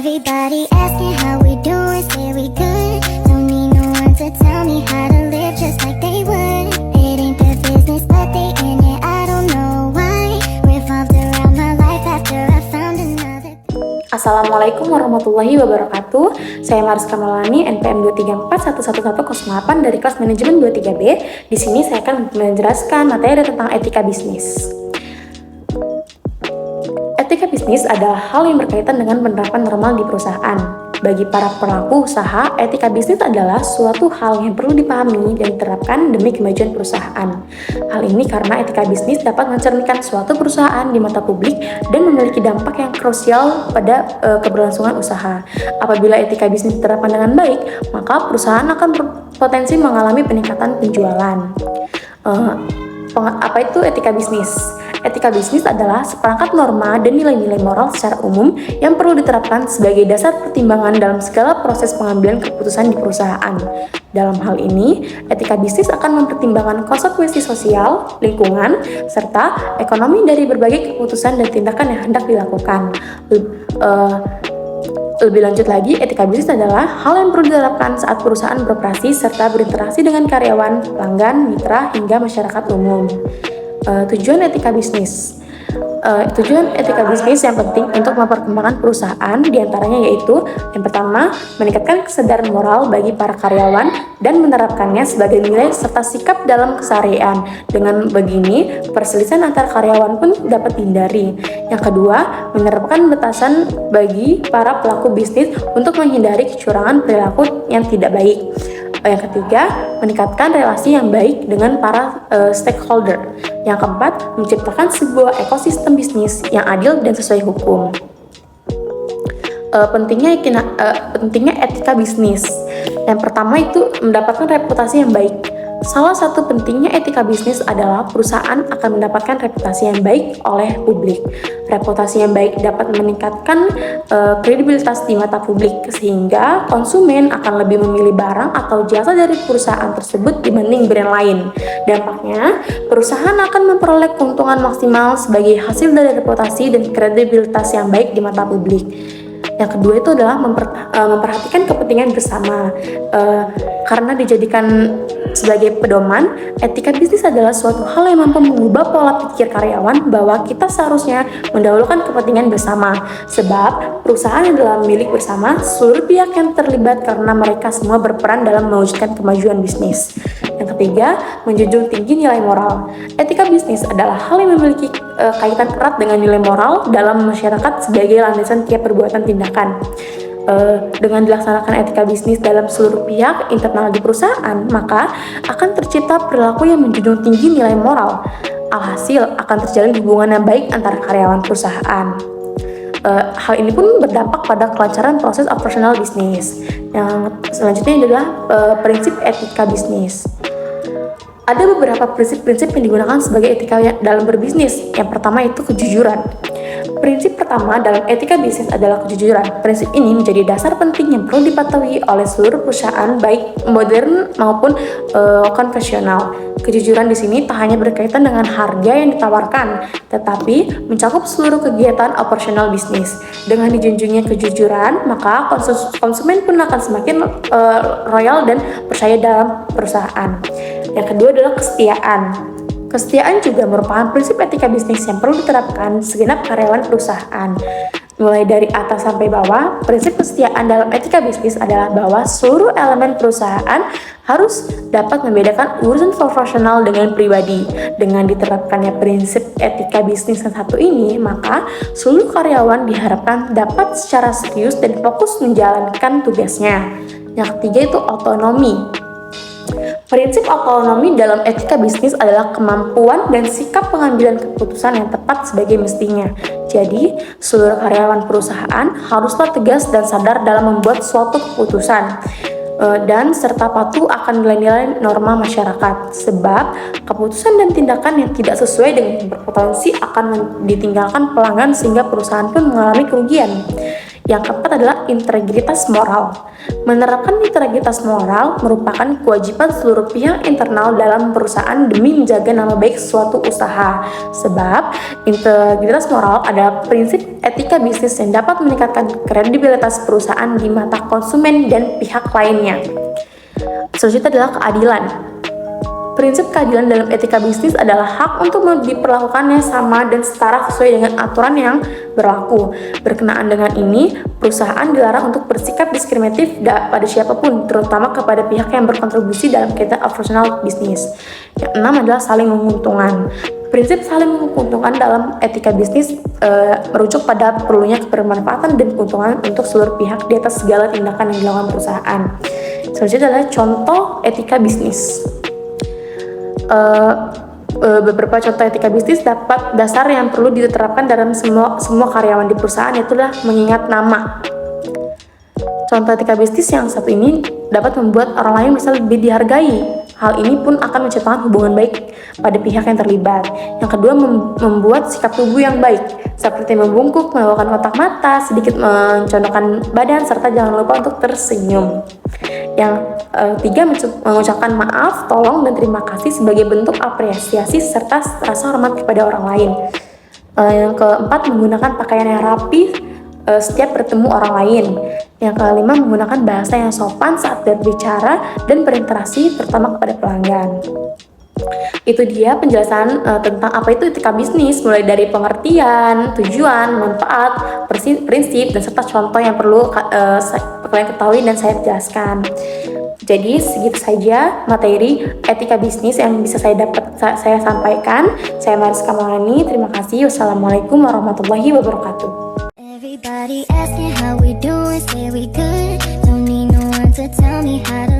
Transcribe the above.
Everybody asking how we doing, say we good. Don't need no one to tell me how to live just like they would. It ain't their business, but they in it, I don't know why. Revolved around my life after I found another. Assalamualaikum warahmatullahi wabarakatuh. Saya Mariska Maulani, NPM 234111108 dari kelas manajemen 23B. Di sini saya akan menjelaskan materi tentang etika bisnis. Etika bisnis adalah hal yang berkaitan dengan penerapan normal di perusahaan. Bagi para pelaku usaha, etika bisnis adalah suatu hal yang perlu dipahami dan diterapkan demi kemajuan perusahaan. Hal ini karena etika bisnis dapat mencerminkan suatu perusahaan di mata publik dan memiliki dampak yang krusial pada keberlangsungan usaha. Apabila etika bisnis diterapkan dengan baik, maka perusahaan akan berpotensi mengalami peningkatan penjualan. Apa itu etika bisnis? Etika bisnis adalah seperangkat norma dan nilai-nilai moral secara umum yang perlu diterapkan sebagai dasar pertimbangan dalam segala proses pengambilan keputusan di perusahaan. Dalam hal ini, etika bisnis akan mempertimbangkan konsekuensi sosial, lingkungan, serta ekonomi dari berbagai keputusan dan tindakan yang hendak dilakukan. Lebih lanjut lagi, etika bisnis adalah hal yang perlu diterapkan saat perusahaan beroperasi serta berinteraksi dengan karyawan, pelanggan, mitra, hingga masyarakat umum. Tujuan etika bisnis. Tujuan etika bisnis yang penting untuk memperkembangkan perusahaan diantaranya yaitu yang pertama, meningkatkan kesadaran moral bagi para karyawan dan menerapkannya sebagai nilai serta sikap dalam keseharian. Dengan begini, perselisihan antar karyawan pun dapat dihindari. Yang kedua, menerapkan batasan bagi para pelaku bisnis untuk menghindari kecurangan perilaku yang tidak baik. Yang ketiga, meningkatkan relasi yang baik dengan para stakeholder. Yang keempat, menciptakan sebuah ekosistem bisnis yang adil dan sesuai hukum. Pentingnya etika bisnis. Yang pertama itu mendapatkan reputasi yang baik. Salah satu pentingnya etika bisnis adalah perusahaan akan mendapatkan reputasi yang baik oleh publik. Reputasi yang baik dapat meningkatkan kredibilitas di mata publik sehingga konsumen akan lebih memilih barang atau jasa dari perusahaan tersebut dibanding brand lain. Dampaknya, perusahaan akan memperoleh keuntungan maksimal sebagai hasil dari reputasi dan kredibilitas yang baik di mata publik. Yang kedua itu adalah memperhatikan kepentingan bersama. Karena dijadikan sebagai pedoman, etika bisnis adalah suatu hal yang mampu mengubah pola pikir karyawan bahwa kita seharusnya mendahulukan kepentingan bersama. Sebab perusahaan adalah milik bersama seluruh pihak yang terlibat karena mereka semua berperan dalam mewujudkan kemajuan bisnis. Yang ketiga, menjunjung tinggi nilai moral. Etika bisnis adalah hal yang memiliki kaitan erat dengan nilai moral dalam masyarakat sebagai landasan tiap perbuatan tindakan. Dengan dilaksanakan etika bisnis dalam seluruh pihak internal di perusahaan, maka akan tercipta perilaku yang menjunjung tinggi nilai moral. Alhasil, akan terjalin hubungan yang baik antara karyawan perusahaan. Hal ini pun berdampak pada kelancaran proses operasional bisnis. Yang selanjutnya adalah prinsip etika bisnis. Ada beberapa prinsip-prinsip yang digunakan sebagai etika dalam berbisnis. Yang pertama itu kejujuran. Prinsip pertama dalam etika bisnis adalah kejujuran. Prinsip ini menjadi dasar penting yang perlu dipatuhi oleh seluruh perusahaan, baik modern maupun konvensional. Kejujuran di sini tak hanya berkaitan dengan harga yang ditawarkan, tetapi mencakup seluruh kegiatan operasional bisnis. Dengan dijunjungnya kejujuran, maka konsumen pun akan semakin loyal dan percaya dalam perusahaan. Yang kedua adalah kesetiaan. Kesetiaan juga merupakan prinsip etika bisnis yang perlu diterapkan segenap karyawan perusahaan. Mulai dari atas sampai bawah, prinsip kesetiaan dalam etika bisnis adalah bahwa seluruh elemen perusahaan harus dapat membedakan urusan profesional dengan pribadi. Dengan diterapkannya prinsip etika bisnis yang satu ini, maka seluruh karyawan diharapkan dapat secara serius dan fokus menjalankan tugasnya. Yang ketiga itu otonomi. Prinsip otonomi dalam etika bisnis adalah kemampuan dan sikap pengambilan keputusan yang tepat sebagai mestinya. Jadi, seluruh karyawan perusahaan haruslah tegas dan sadar dalam membuat suatu keputusan dan serta patuh akan nilai-nilai norma masyarakat. Sebab, keputusan dan tindakan yang tidak sesuai dengan berpotensi akan ditinggalkan pelanggan sehingga perusahaan pun mengalami kerugian. Yang keempat adalah integritas moral. Menerapkan integritas moral merupakan kewajiban seluruh pihak internal dalam perusahaan demi menjaga nama baik suatu usaha. Sebab integritas moral adalah prinsip etika bisnis yang dapat meningkatkan kredibilitas perusahaan di mata konsumen dan pihak lainnya. Selanjutnya adalah keadilan. Prinsip keadilan dalam etika bisnis adalah hak untuk diperlakukannya sama dan setara sesuai dengan aturan yang berlaku. Berkenaan dengan ini, perusahaan dilarang untuk bersikap diskriminatif pada siapapun, terutama kepada pihak yang berkontribusi dalam kegiatan operasional bisnis. Yang enam adalah saling menguntungkan. Prinsip saling menguntungkan dalam etika bisnis merujuk pada perlunya kebermanfaatan dan keuntungan untuk seluruh pihak di atas segala tindakan yang dilakukan perusahaan. Selanjutnya adalah contoh etika bisnis. Beberapa contoh etika bisnis dapat dasar yang perlu diterapkan dalam semua karyawan di perusahaan, yaitu mengingat nama. Contoh etika bisnis yang satu ini dapat membuat orang lain bisa lebih dihargai. Hal ini pun akan menciptakan hubungan baik pada pihak yang terlibat. Yang kedua, membuat sikap tubuh yang baik, seperti membungkuk, melakukan kontak mata, sedikit mencondongkan badan, serta jangan lupa untuk tersenyum. Yang tiga, mengucapkan maaf, tolong, dan terima kasih sebagai bentuk apresiasi serta rasa hormat kepada orang lain. Yang keempat, menggunakan pakaian yang rapi setiap bertemu orang lain. Yang kelima, menggunakan bahasa yang sopan saat berbicara dan berinteraksi, terutama kepada pelanggan. Itu dia penjelasan tentang apa itu etika bisnis, mulai dari pengertian, tujuan, manfaat, prinsip, dan serta contoh yang perlu kalian ketahui dan saya jelaskan. Jadi segitu saja materi etika bisnis yang bisa saya sampaikan. Saya Mariska Maulani, terima kasih. Wassalamualaikum warahmatullahi wabarakatuh. Everybody asking how we doing, say we good. Don't need no one to tell me how to